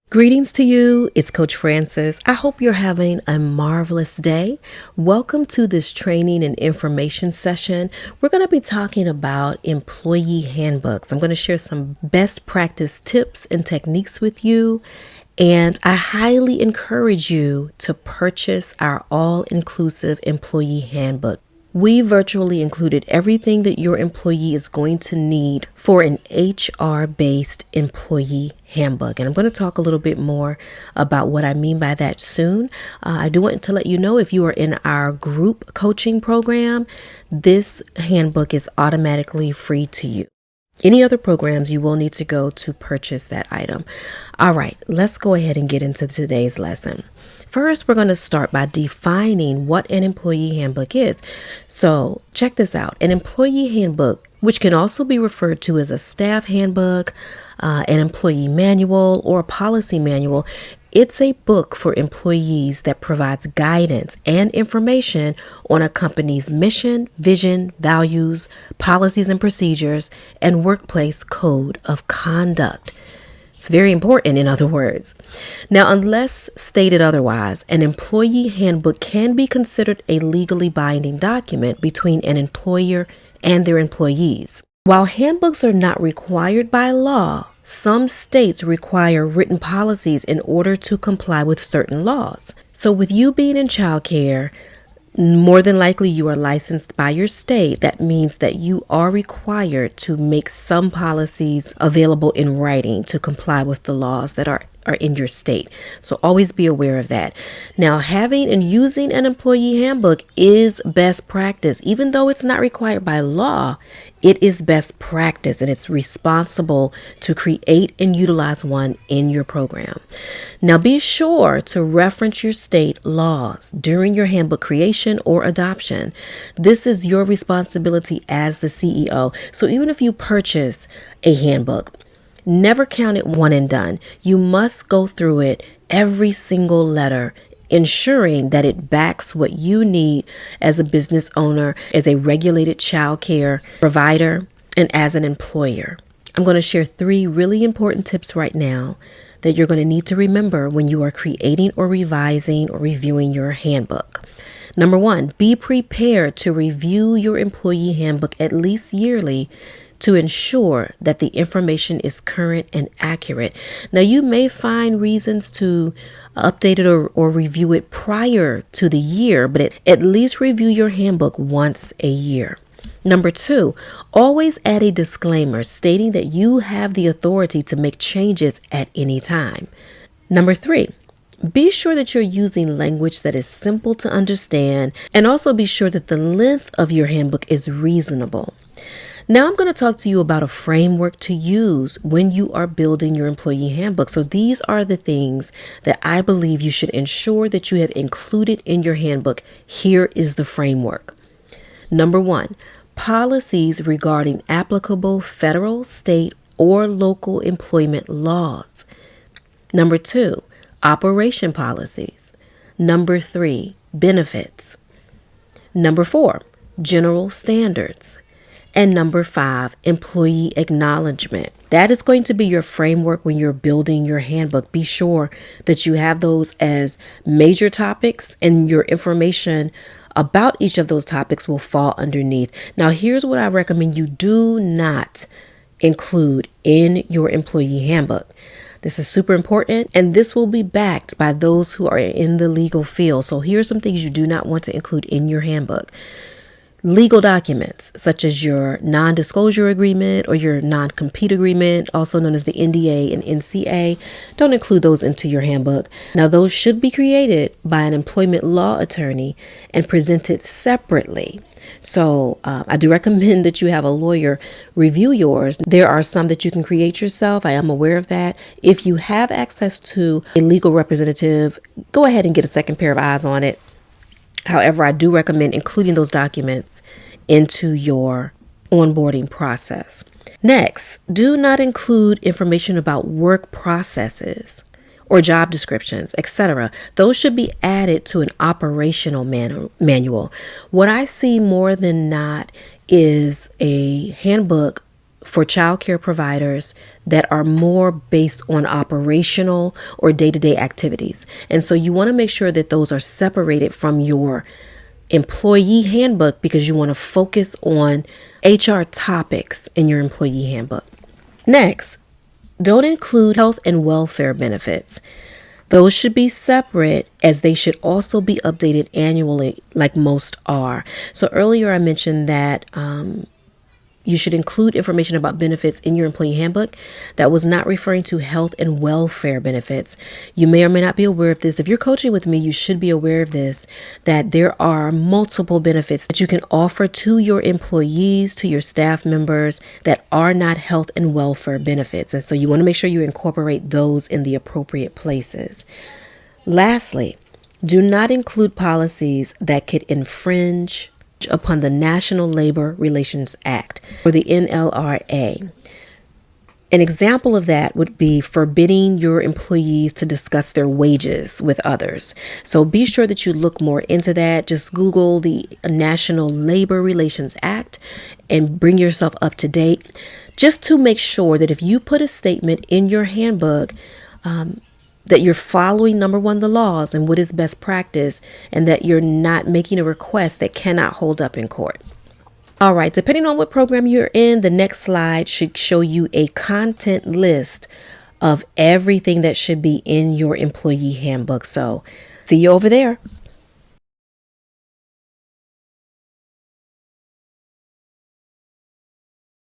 Greetings to you. It's Coach Francis. I hope you're having a marvelous day. Welcome to this training and information session. We're going to be talking about employee handbooks. I'm going to share some best practice tips and techniques with you. And I highly encourage you to purchase our all-inclusive employee handbook. We virtually included everything that your employee is going to need for an HR-based employee handbook. And I'm going to talk a little bit more about what I mean by that soon. I do want to let you know if you are in our group coaching program, this handbook is automatically free to you. Any other programs, you will need to go to purchase that item. All right, let's go ahead and get into today's lesson. First, we're going to start by defining what an employee handbook is. So check this out. An employee handbook, which can also be referred to as a staff handbook, an employee manual, or a policy manual, it's a book for employees that provides guidance and information on a company's mission, vision, values, policies and procedures, and workplace code of conduct. It's very important, in other words. Now, unless stated otherwise, an employee handbook can be considered a legally binding document between an employer and their employees. While handbooks are not required by law, some states require written policies in order to comply with certain laws. So with you being in childcare, more than likely you are licensed by your state. That means that you are required to make some policies available in writing to comply with the laws that are in your state. So always be aware of that. Now, having and using an employee handbook is best practice. Even though it's not required by law, it is best practice and it's responsible to create and utilize one in your program. Now, be sure to reference your state laws during your handbook creation or adoption. This is your responsibility as the CEO. So even if you purchase a handbook, never count it one and done. You must go through it every single letter, ensuring that it backs what you need as a business owner, as a regulated child care provider, and as an employer. I'm going to share 3 really important tips right now that you're going to need to remember when you are creating or revising or reviewing your handbook. Number 1, be prepared to review your employee handbook at least yearly to ensure that the information is current and accurate. Now, you may find reasons to update it or review it prior to the year, but at least review your handbook once a year. Number 2, always add a disclaimer stating that you have the authority to make changes at any time. Number 3, be sure that you're using language that is simple to understand, and also be sure that the length of your handbook is reasonable. Now I'm going to talk to you about a framework to use when you are building your employee handbook. So these are the things that I believe you should ensure that you have included in your handbook. Here is the framework. Number 1, policies regarding applicable federal, state, or local employment laws. Number 2, operation policies. Number 3, benefits. Number 4, general standards. And number 5, employee acknowledgement. That is going to be your framework when you're building your handbook. Be sure that you have those as major topics, and your information about each of those topics will fall underneath. Now, here's what I recommend you do not include in your employee handbook. This is super important, and this will be backed by those who are in the legal field. So here's some things you do not want to include in your handbook. Legal documents, such as your non-disclosure agreement or your non-compete agreement, also known as the NDA and NCA, don't include those into your handbook. Now, those should be created by an employment law attorney and presented separately. So I do recommend that you have a lawyer review yours. There are some that you can create yourself. I am aware of that. If you have access to a legal representative, go ahead and get a second pair of eyes on it. However, I do recommend including those documents into your onboarding process. Next, do not include information about work processes or job descriptions, etc. Those should be added to an operational manual. What I see more than not is a handbook for childcare providers that are more based on operational or day-to-day activities. And so you want to make sure that those are separated from your employee handbook because you want to focus on HR topics in your employee handbook. Next, don't include health and welfare benefits. Those should be separate, as they should also be updated annually like most are. So earlier I mentioned that you should include information about benefits in your employee handbook. That was not referring to health and welfare benefits. You may or may not be aware of this. If you're coaching with me, you should be aware of this, that there are multiple benefits that you can offer to your employees, to your staff members that are not health and welfare benefits. And so you want to make sure you incorporate those in the appropriate places. Lastly, do not include policies that could infringe upon the National Labor Relations Act, or the NLRA. An example of that would be forbidding your employees to discuss their wages with others. So be sure that you look more into that. Just Google the National Labor Relations Act and bring yourself up to date, just to make sure that if you put a statement in your handbook, that you're following, number one, the laws and what is best practice, and that you're not making a request that cannot hold up in court. All right, depending on what program you're in, the next slide should show you a content list of everything that should be in your employee handbook. So see you over there.